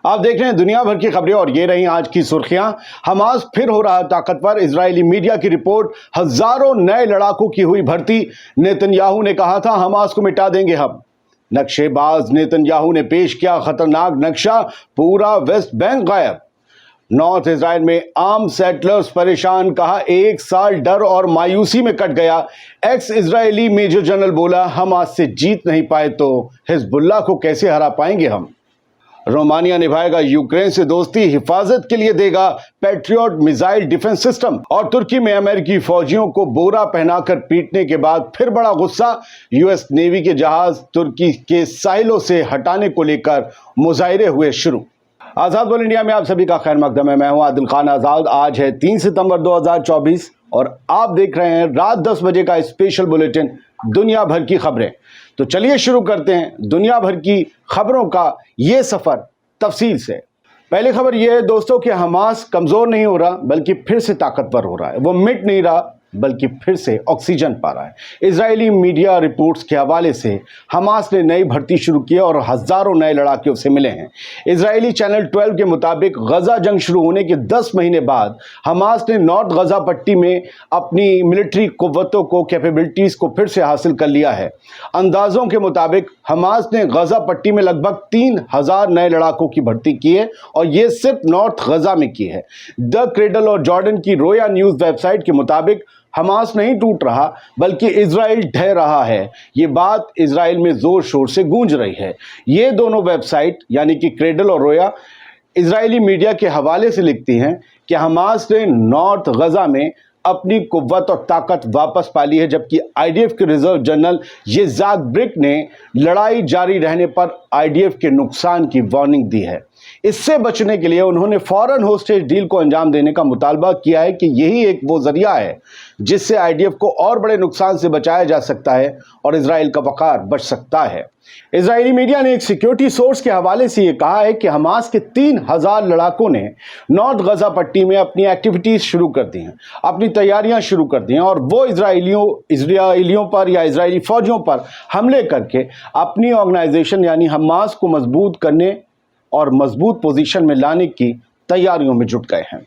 आप देख रहे हैं दुनिया भर की खबरें और ये रही आज की सुर्खियां। हमास फिर हो रहा ताकतवर। इजरायली मीडिया की रिपोर्ट, हजारों नए लड़ाकों की हुई भर्ती। नेतन्याहू ने कहा था हमास को मिटा देंगे हम। नक्शेबाज नेतन्याहू ने पेश किया खतरनाक नक्शा, पूरा वेस्ट बैंक गायब। नॉर्थ इजराइल में आम सेटलर्स परेशान, कहा एक साल डर और मायूसी में कट गया। एक्स इजरायली मेजर जनरल बोला हमास से जीत नहीं पाए तो हिजबुल्लाह को कैसे हरा पाएंगे हम। रोमानिया निभाएगा यूक्रेन से दोस्ती, हिफाजत के लिए देगा पैट्रियट मिसाइल डिफेंस सिस्टम। और तुर्की में अमेरिकी फौजियों को बोरा पहनाकर पीटने के बाद फिर बड़ा गुस्सा। यूएस नेवी के जहाज तुर्की के साहिलों से हटाने को लेकर मुजाहिरे हुए शुरू। आजाद बोल इंडिया में आप सभी का खैर मकदम है। मैं हूं आदिल खान आजाद। आज है 3 सितंबर 2024 और आप देख रहे हैं रात 10 बजे का स्पेशल बुलेटिन दुनिया भर की खबरें। तो चलिए शुरू करते हैं दुनिया भर की खबरों का ये सफर तफसील से। पहली खबर यह है दोस्तों कि हमास कमजोर नहीं हो रहा बल्कि फिर से ताकतवर हो रहा है। वो मिट नहीं रहा बल्कि फिर से ऑक्सीजन पा रहा है। इजरायली मीडिया रिपोर्ट्स के हवाले से हमास ने नई भर्ती शुरू की है और हजारों नए लड़ाके उसे मिले हैं। इजरायली चैनल 12 के मुताबिक गजा जंग शुरू होने के 10 महीने बाद हमास ने नॉर्थ गजा पट्टी में अपनी मिलिट्री कुव्वतों को, कैपेबिलिटीज को फिर से हासिल कर लिया है। अंदाजों के मुताबिक हमास ने गजा पट्टी में लगभग 3000 नए लड़ाकों की भर्ती की है और ये सिर्फ नॉर्थ गजा में की है। द क्रेडल और जॉर्डन की रोया न्यूज वेबसाइट के मुताबिक हमास नहीं टूट रहा बल्कि इजराइल ढह रहा है। ये बात इजराइल में जोर शोर से गूंज रही है। ये दोनों वेबसाइट यानी कि क्रेडल और रोया इजरायली मीडिया के हवाले से लिखती हैं कि हमास ने नॉर्थ गजा में अपनी कुव्वत और ताकत वापस पा ली है, जबकि आईडीएफ के रिजर्व जनरल यित्ज़हाक ब्रिक ने लड़ाई जारी रहने पर आईडीएफ के नुकसान की वार्निंग दी है। इससे बचने के लिए उन्होंने फौरन होस्टेज डील को अंजाम देने का मुतालबा किया है कि यही एक वो जरिया है जिससे आईडीएफ को और बड़े नुकसान से बचाया जा सकता है और इजराइल का वक़ार बच सकता है। इजरायली मीडिया ने एक सिक्योरिटी सोर्स के हवाले से ये कहा है कि हमास के 3000 लड़ाकों ने नॉर्थ गजा पट्टी में अपनी एक्टिविटीज शुरू कर दी हैं, अपनी तैयारियां शुरू कर दी हैं और वो इजराइलियों पर या इजरायली फौजियों पर हमले करके अपनी ऑर्गेनाइजेशन यानी हमास को मजबूत करने और मजबूत पोजीशन में लाने की तैयारियों में जुट गए हैं।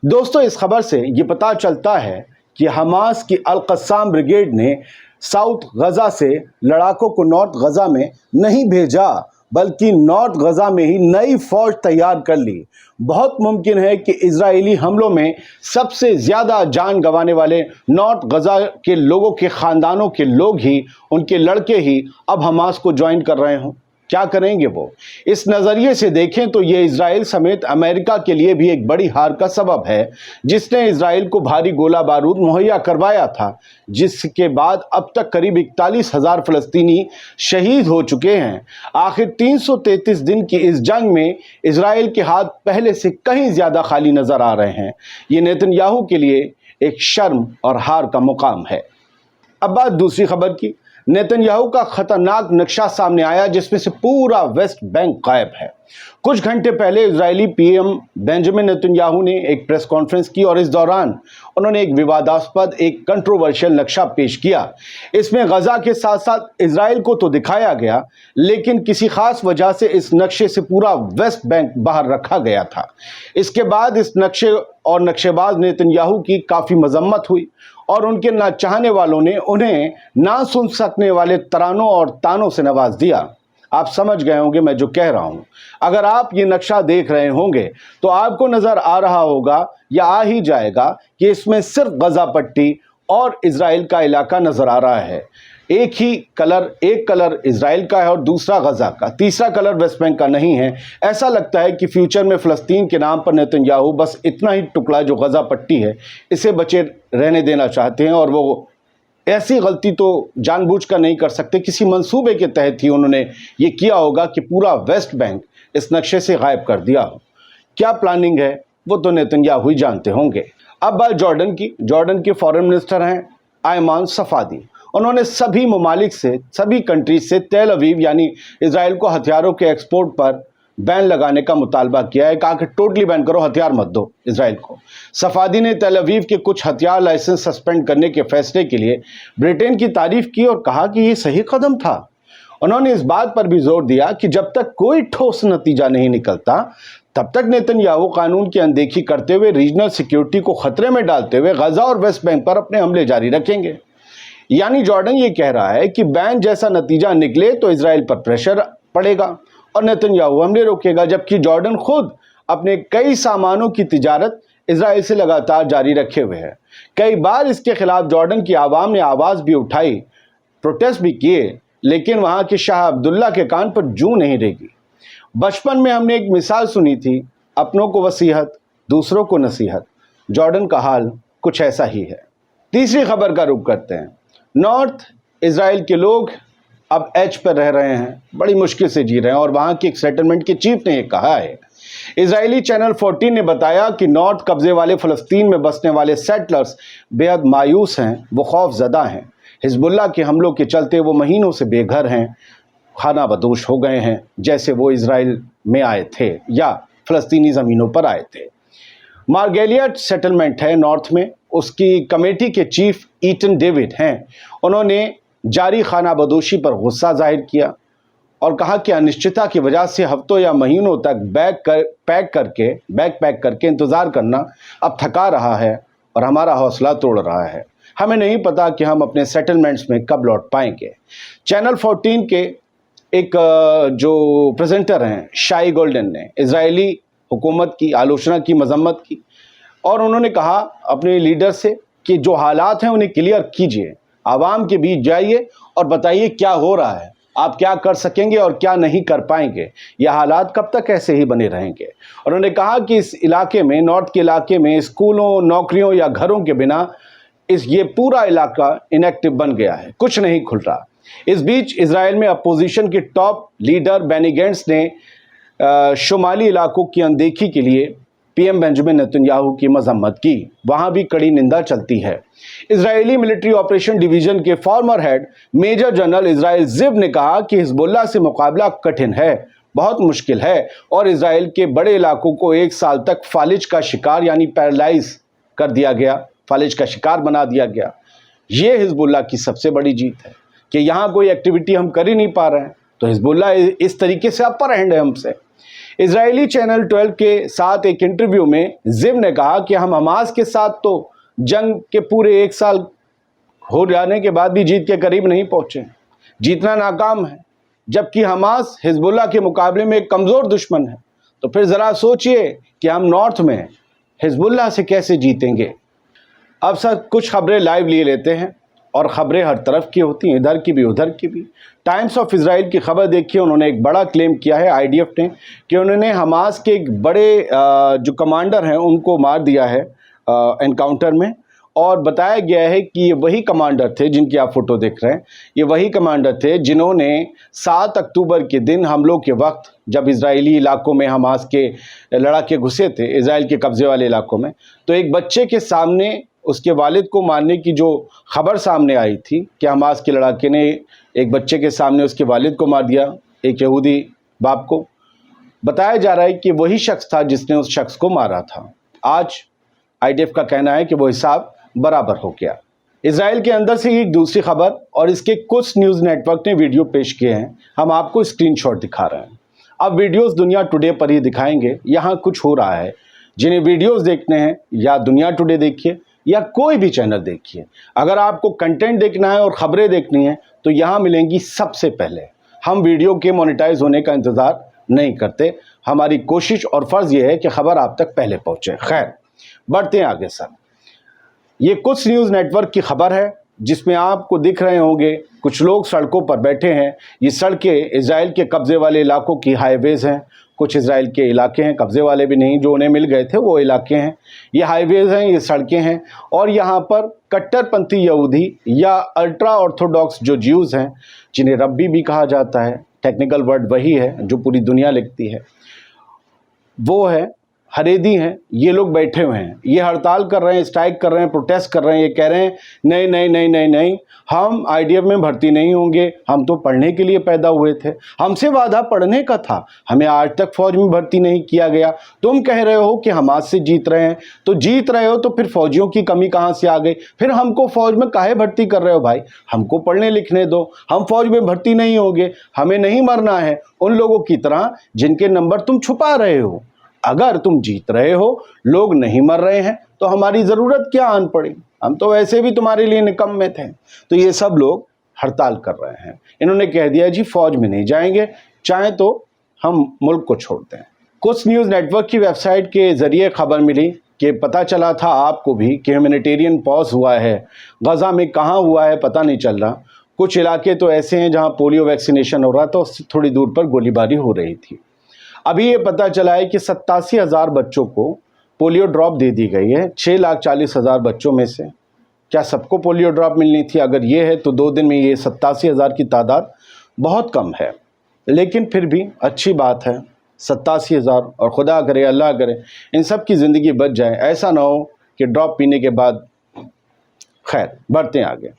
दोस्तों, इस खबर से ये पता चलता है कि हमास की अल कस्साम ब्रिगेड ने साउथ गजा से लड़ाकों को नॉर्थ गजा में नहीं भेजा बल्कि नॉर्थ गजा में ही नई फौज तैयार कर ली। बहुत मुमकिन है कि इजरायली हमलों में सबसे ज्यादा जान गंवाने वाले नॉर्थ गजा के लोगों के खानदानों के लोग ही, उनके लड़के ही अब हमास को ज्वाइन कर रहे हों। क्या करेंगे वो? इस नज़रिए से देखें तो ये इजराइल समेत अमेरिका के लिए भी एक बड़ी हार का सबब है, जिसने इजराइल को भारी गोला बारूद मुहैया करवाया था, जिसके बाद अब तक करीब 41,000 फ़लस्तीनी शहीद हो चुके हैं। आखिर 333 दिन की इस जंग में इजराइल के हाथ पहले से कहीं ज़्यादा खाली नज़र आ रहे हैं। ये नेतन्याहू के लिए एक शर्म और हार का मुकाम है। अब बात दूसरी खबर की। नेतन्याहू का खतरनाक नक्शा सामने आया जिसमें से पूरा वेस्ट बैंक गायब है। कुछ घंटे पहले इजरायली पीएम बेंजामिन नेतन्याहू ने एक प्रेस कॉन्फ्रेंस की और इस दौरान उन्होंने एक विवादास्पद, एक कंट्रोवर्शियल नक्शा पेश किया। इसमें गजा के साथ साथ इजराइल को तो दिखाया गया, लेकिन किसी खास वजह से इस नक्शे से पूरा वेस्ट बैंक बाहर रखा गया था। इसके बाद इस नक्शे और नक्शेबाज नेतन्याहू की काफ़ी मजम्मत हुई और उनके ना चाहने वालों ने उन्हें ना सुन सकने वाले तरानों और तानों से नवाज दिया। आप समझ गए होंगे मैं जो कह रहा हूं। अगर आप ये नक्शा देख रहे होंगे तो आपको नजर आ रहा होगा या आ ही जाएगा कि इसमें सिर्फ गजा पट्टी और इजराइल का इलाका नजर आ रहा है। एक कलर इजराइल का है और दूसरा गजा का, तीसरा कलर वेस्ट बैंक का नहीं है। ऐसा लगता है कि फ्यूचर में फ़लस्तीन के नाम पर नेतन्याहू बस इतना ही टुकड़ा जो गजा पट्टी है इसे बचे रहने देना चाहते हैं और वो ऐसी गलती तो जानबूझकर नहीं कर सकते। किसी मंसूबे के तहत ही उन्होंने ये किया होगा कि पूरा वेस्ट बैंक इस नक्शे से गायब कर दिया हो। क्या प्लानिंग है वो तो नेतन्याहू ही जानते होंगे। अब बात जॉर्डन के फॉरेन मिनिस्टर हैं आयमान सफादी। उन्होंने सभी ममालिक से, सभी कंट्रीज से तेल अवीव यानी इजराइल को हथियारों के एक्सपोर्ट पर बैन लगाने का मुतालबा किया है। कहा कि टोटली बैन करो, हथियार मत दो इजराइल को। सफादी ने तेल अवीव के कुछ हथियार लाइसेंस सस्पेंड करने के फैसले के लिए ब्रिटेन की तारीफ की और कहा कि ये सही कदम था। उन्होंने इस बात पर भी जोर दिया कि जब तक कोई ठोस नतीजा नहीं निकलता तब तक नेतन्याहू कानून की अनदेखी करते हुए रीजनल सिक्योरिटी को खतरे में डालते हुए गजा और वेस्ट बैंक पर अपने हमले जारी रखेंगे। यानी जॉर्डन ये कह रहा है कि बैन जैसा नतीजा निकले तो इजराइल पर प्रेशर पड़ेगा और नेतन्याहू हमले रोकेगा, जबकि जॉर्डन खुद अपने कई सामानों की तिजारत इजराइल से लगातार जारी रखे हुए है। कई बार इसके खिलाफ जॉर्डन की आवाम ने आवाज़ भी उठाई, प्रोटेस्ट भी किए, लेकिन वहाँ के शाह अब्दुल्ला के कान पर जूं नहीं रेगी। बचपन में हमने एक मिसाल सुनी थी, अपनों को वसीहत दूसरों को नसीहत। जॉर्डन का हाल कुछ ऐसा ही है। तीसरी खबर का रुख करते हैं। नॉर्थ इजराइल के लोग अब एज पर रह रहे हैं, बड़ी मुश्किल से जी रहे हैं और वहाँ के एक सेटलमेंट के चीफ ने ये कहा है। इजरायली चैनल 14 ने बताया कि नॉर्थ कब्जे वाले फ़लस्तीन में बसने वाले सेटलर्स बेहद मायूस हैं, वो खौफजदा हैं। हिजबुल्लाह के हमलों के चलते वो महीनों से बेघर हैं, खाना बदोश हो गए हैं, जैसे वो इजराइल में आए थे या फ़लस्तीनी ज़मीनों पर आए थे। मार्गेलियट सेटलमेंट है नॉर्थ में, उसकी कमेटी के चीफ ईटन डेविड हैं। उन्होंने जारी खाना बदोशी पर गुस्सा जाहिर किया और कहा कि अनिश्चितता की वजह से हफ्तों या महीनों तक बैग पैक करके इंतज़ार करना अब थका रहा है और हमारा हौसला तोड़ रहा है। हमें नहीं पता कि हम अपने सेटलमेंट्स में कब लौट पाएंगे। चैनल 14 के एक जो प्रेजेंटर हैं शाई गोल्डन ने इजरायली हुकूमत की आलोचना की, मजम्मत की और उन्होंने कहा अपने लीडर से कि जो हालात हैं उन्हें क्लियर कीजिए, आवाम के बीच जाइए और बताइए क्या हो रहा है, आप क्या कर सकेंगे और क्या नहीं कर पाएंगे, यह हालात कब तक ऐसे ही बने रहेंगे। उन्होंने कहा कि इस इलाके में, नॉर्थ के इलाके में स्कूलों, नौकरियों या घरों के बिना ये पूरा इलाका इनएक्टिव बन गया है, कुछ नहीं खुल रहा। इस बीच इजराइल में अपोजिशन के टॉप लीडर बेनी गैंट्स ने शुमाली इलाकों की अनदेखी के लिए पीएम बेंजामिन नेतन्याहू की मजम्मत की। वहाँ भी कड़ी निंदा चलती है। इजरायली मिलिट्री ऑपरेशन डिवीजन के former head major general Israel Ziv ने कहा कि हिजबुल्लाह से मुकाबला कठिन है, बहुत मुश्किल है और इजराइल के बड़े इलाकों को 1 साल तक फालिज का शिकार यानी पैरालाइज कर दिया गया, फालिज का शिकार बना दिया गया। ये हिजबुल्लाह की सबसे बड़ी जीत है कि यहाँ कोई एक्टिविटी हम कर ही नहीं पा रहे हैं, तो हिजबुल्लाह इस तरीके से अपर हैंड है हमसे। इजरायली चैनल 12 के साथ एक इंटरव्यू में जिव ने कहा कि हम हमास के साथ तो जंग के पूरे 1 साल हो जाने के बाद भी जीत के करीब नहीं पहुँचे, जीतना नाकाम है, जबकि हमास हिजबुल्लाह के मुकाबले में एक कमज़ोर दुश्मन है। तो फिर ज़रा सोचिए कि हम नॉर्थ में हिजबुल्लाह से कैसे जीतेंगे। अब सर कुछ खबरें लाइव लिए लेते हैं और ख़बरें हर तरफ की होती हैं, इधर की भी उधर की भी। टाइम्स ऑफ इजराइल की खबर देखिए, उन्होंने एक बड़ा क्लेम किया है आईडीएफ ने कि उन्होंने हमास के एक बड़े जो कमांडर हैं उनको मार दिया है एनकाउंटर में, और बताया गया है कि ये वही कमांडर थे जिनकी आप फ़ोटो देख रहे हैं, ये वही कमांडर थे जिन्होंने 7 अक्टूबर के दिन हमलों के वक्त जब इजरायली इलाकों में हमास के लड़ाके घुसे थे, इजराइल के कब्ज़े वाले इलाकों में, तो एक बच्चे के सामने उसके वालिद को मारने की जो खबर सामने आई थी कि हमास के लड़ाके ने एक बच्चे के सामने उसके वालिद को मार दिया, एक यहूदी बाप को, बताया जा रहा है कि वही शख्स था जिसने उस शख्स को मारा था। आज आईडीएफ का कहना है कि वो हिसाब बराबर हो गया। इजराइल के अंदर से एक दूसरी खबर, और इसके कुछ न्यूज़ नेटवर्क ने वीडियो पेश किए हैं, हम आपको स्क्रीनशॉट दिखा रहे हैं। अब वीडियोस दुनिया टुडे पर ही दिखाएंगे, यहाँ कुछ हो रहा है। जिन्हें वीडियोस देखने हैं या दुनिया टुडे देखिए या कोई भी चैनल देखिए। अगर आपको कंटेंट देखना है और ख़बरें देखनी है तो यहाँ मिलेंगी सबसे पहले। हम वीडियो के मोनेटाइज होने का इंतज़ार नहीं करते, हमारी कोशिश और फ़र्ज़ ये है कि ख़बर आप तक पहले पहुँचे। खैर, बढ़ते हैं आगे सर। ये कुछ न्यूज़ नेटवर्क की खबर है जिसमें आपको दिख रहे होंगे कुछ लोग सड़कों पर बैठे हैं। ये सड़कें इजराइल के कब्ज़े वाले इलाकों की हाईवेज़ हैं। कुछ इजराइल के इलाके हैं, कब्ज़े वाले भी नहीं, जो उन्हें मिल गए थे वो इलाके हैं। ये हाईवेज़ हैं, ये सड़कें हैं, और यहाँ पर कट्टरपंथी यहूदी या अल्ट्रा ऑर्थोडॉक्स जो ज्यूज़ हैं, जिन्हें रब्बी भी कहा जाता है, टेक्निकल वर्ड वही है जो पूरी दुनिया लिखती है, वो है हरेदी हैं, ये लोग बैठे हुए हैं, ये हड़ताल कर रहे हैं, स्ट्राइक कर रहे हैं, प्रोटेस्ट कर रहे हैं, ये कह रहे हैं नहीं नहीं नहीं नहीं नहीं, हम आईडीएफ में भर्ती नहीं होंगे, हम तो पढ़ने के लिए पैदा हुए थे, हमसे वादा पढ़ने का था, हमें आज तक फौज में भर्ती नहीं किया गया। तुम कह रहे हो कि हमास से जीत रहे हैं, तो जीत रहे हो तो फिर फौजियों की कमी कहाँ से आ गई? फिर हमको फौज में काहे भर्ती कर रहे हो भाई? हमको पढ़ने लिखने दो, हम फौज में भर्ती नहीं होंगे, हमें नहीं मरना है उन लोगों की तरह जिनके नंबर तुम छुपा रहे हो। अगर तुम जीत रहे हो, लोग नहीं मर रहे हैं, तो हमारी ज़रूरत क्या आन पड़ी? हम तो वैसे भी तुम्हारे लिए निकम्मे थे। तो ये सब लोग हड़ताल कर रहे हैं। इन्होंने कह दिया जी फौज में नहीं जाएंगे, चाहे तो हम मुल्क को छोड़ते हैं। कुछ न्यूज़ नेटवर्क की वेबसाइट के ज़रिए खबर मिली कि पता चला था आपको भी कि ह्यूमैनिटेरियन पॉज हुआ है। गज़ा में कहाँ हुआ है पता नहीं चल रहा। कुछ इलाके तो ऐसे हैं जहाँ पोलियो वैक्सीनेशन हो रहा था, उससे थोड़ी दूर पर गोलीबारी हो रही थी। अभी ये पता चला है कि 87,000 बच्चों को पोलियो ड्रॉप दे दी गई है। 6,40,000 बच्चों में से क्या सबको पोलियो ड्रॉप मिलनी थी? अगर ये है तो 2 दिन में ये 87,000 की तादाद बहुत कम है, लेकिन फिर भी अच्छी बात है 87,000। और खुदा करे, अल्लाह करे इन सब की ज़िंदगी बच जाए। ऐसा ना हो कि ड्रॉप पीने के बाद। खैर, बढ़ते हैं आगे।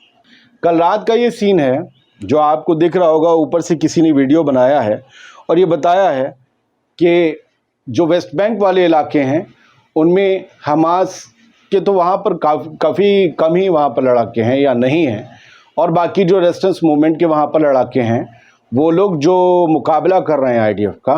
कल रात का ये सीन है जो आपको दिख रहा होगा। ऊपर से किसी ने वीडियो बनाया है और ये बताया है कि जो वेस्ट बैंक वाले इलाके हैं उनमें हमास के तो वहाँ पर काफ़ी कम ही वहाँ पर लड़ाके हैं या नहीं हैं, और बाकी जो रेजिस्टेंस मूवमेंट के वहाँ पर लड़ाके हैं वो लोग जो मुकाबला कर रहे हैं आईडीएफ का,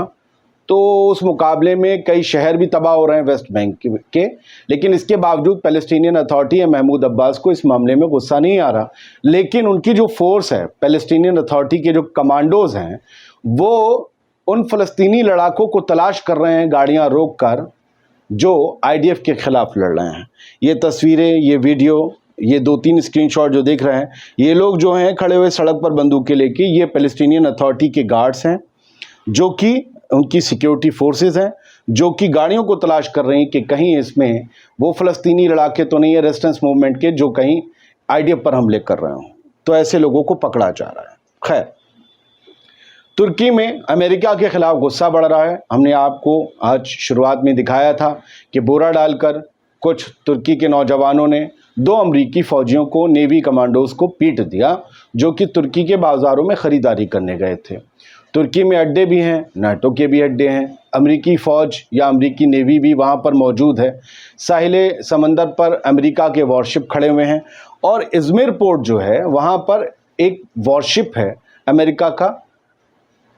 तो उस मुकाबले में कई शहर भी तबाह हो रहे हैं वेस्ट बैंक के। लेकिन इसके बावजूद पैलेस्टीनियन अथॉरिटी है, महमूद अब्बास को इस मामले में गुस्सा नहीं आ रहा। लेकिन उनकी जो फोर्स है, पैलेस्टीनियन अथॉरिटी के जो कमांडोज हैं, वो उन फ़लस्तीनी लड़ाकों को तलाश कर रहे हैं गाड़ियां रोककर जो आईडीएफ के ख़िलाफ़ लड़ रहे हैं। ये तस्वीरें, ये वीडियो, ये 2-3 स्क्रीनशॉट जो देख रहे हैं, ये लोग जो हैं खड़े हुए सड़क पर बंदूकें लेके, ये पैलेस्टीनियन अथॉरिटी के गार्ड्स हैं जो कि उनकी सिक्योरिटी फोर्सेस हैं, जो कि गाड़ियों को तलाश कर रही हैं कि कहीं इसमें वो फ़लस्तीनी लड़ाके तो नहीं है रेजिस्टेंस मूवमेंट के जो कहीं आईडीएफ पर हमले कर रहे हों। तो ऐसे लोगों को पकड़ा जा रहा है। खैर, तुर्की में अमेरिका के ख़िलाफ़ गुस्सा बढ़ रहा है। हमने आपको आज शुरुआत में दिखाया था कि बोरा डालकर कुछ तुर्की के नौजवानों ने 2 अमरीकी फ़ौजियों को, नेवी कमांडोज़ को पीट दिया, जो कि तुर्की के बाज़ारों में ख़रीदारी करने गए थे। तुर्की में अड्डे भी हैं, नाटो के भी अड्डे हैं, अमरीकी फ़ौज या अमरीकी नेवी भी वहाँ पर मौजूद है। साहिल समंदर पर अमेरिका के वॉरशिप खड़े हुए हैं, और इज़मिर पोर्ट जो है वहाँ पर एक वॉरशिप है अमेरिका का।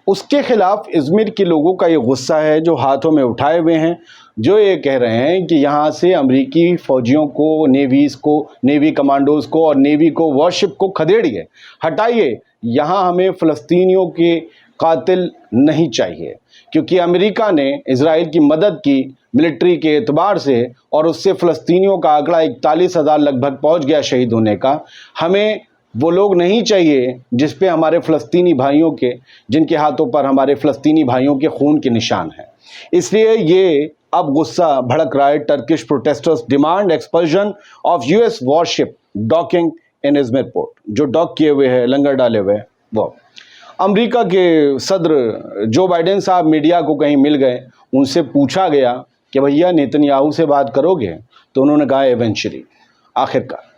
उसके ख़िलाफ़ इज़मिर के लोगों का ये गुस्सा है जो हाथों में उठाए हुए हैं, जो ये कह रहे हैं कि यहाँ से अमरीकी फ़ौजियों को, नेवीज़ को, नेवी कमांडोज़ को और नेवी को, वॉरशिप को खदेड़िए, हटाइए। यहाँ हमें फ़लस्तीनियों के कातिल नहीं चाहिए, क्योंकि अमेरिका ने इज़राइल की मदद की मिलिट्री के एतबार से, और उससे फ़लस्तीनियों का आंकड़ा 41,000 लगभग पहुँच गया शहीद होने का। हमें वो लोग नहीं चाहिए जिस पे हमारे फ़लस्तीनी भाइयों के, जिनके हाथों पर हमारे फ़लस्तीनी भाइयों के खून के निशान हैं। इसलिए ये अब गुस्सा भड़क रहा है। Turkish protesters demand expulsion of US worship docking in Izmir port. जो डॉक किए हुए हैं, लंगर डाले हुए हैं, वो अमेरिका के सदर जो बाइडेन साहब मीडिया को कहीं मिल गए, उनसे पूछा गया कि भैया नेतन्याहू से बात करोगे? तो उन्होंने कहा एवेंचुअली, आखिरकार।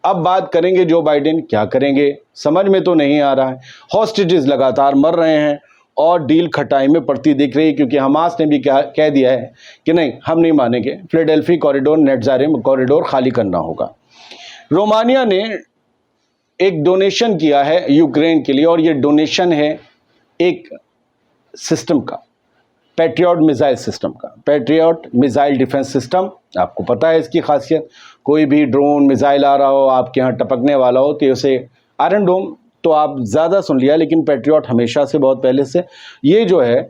अब बात करेंगे जो बाइडेन, क्या करेंगे समझ में तो नहीं आ रहा है। हॉस्टेजेस लगातार मर रहे हैं और डील खटाई में पड़ती दिख रही है, क्योंकि हमास ने भी कह दिया है कि नहीं, हम नहीं मानेंगे, फिलाडेल्फी कॉरिडोर, नेटजारिम कॉरिडोर खाली करना होगा। रोमानिया ने एक डोनेशन किया है यूक्रेन के लिए, और ये डोनेशन है एक सिस्टम का, पैट्रियट मिसाइल सिस्टम का। पैट्रियट मिसाइल डिफेंस सिस्टम, आपको पता है इसकी खासियत। कोई भी ड्रोन मिसाइल आ रहा हो, आपके यहाँ टपकने वाला हो, तो उसे आयरन डोम तो आप ज़्यादा सुन लिया, लेकिन पैट्रियट हमेशा से, बहुत पहले से ये जो है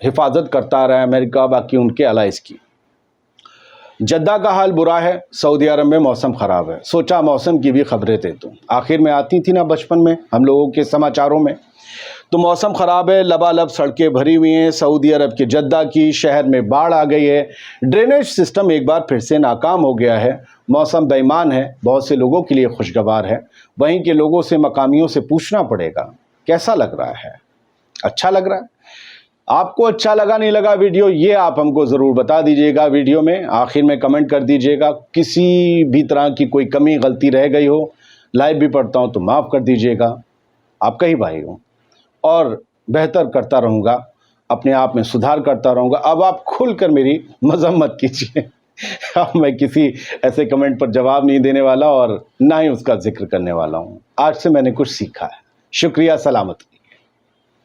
हिफाजत करता आ रहा है अमेरिका, बाकी उनके अलाइज की। जद्दा का हाल बुरा है, सऊदी अरब में मौसम ख़राब है। सोचा मौसम की भी खबरें दे दूँ, आखिर में आती थी ना बचपन में हम लोगों के समाचारों में। तो मौसम ख़राब है, लबालब सड़कें भरी हुई हैं। सऊदी अरब के जद्दा की शहर में बाढ़ आ गई है। ड्रेनेज सिस्टम एक बार फिर से नाकाम हो गया है। मौसम बेईमान है, बहुत से लोगों के लिए खुशगवार है। वहीं के लोगों से, मकामियों से पूछना पड़ेगा कैसा लग रहा है। अच्छा लग रहा है? آپ کو اچھا لگا نہیں لگا ویڈیو، یہ آپ ہم کو ضرور بتا دیجئے گا ویڈیو میں، آخر میں کمنٹ کر دیجئے گا. کسی بھی طرح کی کوئی کمی غلطی رہ گئی ہو، لائیو بھی پڑھتا ہوں تو معاف کر دیجئے گا. آپ کا ہی بھائی ہوں اور بہتر کرتا رہوں گا، اپنے آپ میں سدھار کرتا رہوں گا. اب آپ کھل کر میری مذمت کیجئے. اب میں کسی ایسے کمنٹ پر جواب نہیں دینے والا اور نہ ہی اس کا ذکر کرنے والا ہوں. آج سے میں نے کچھ سیکھا ہے. شکریہ، سلامت.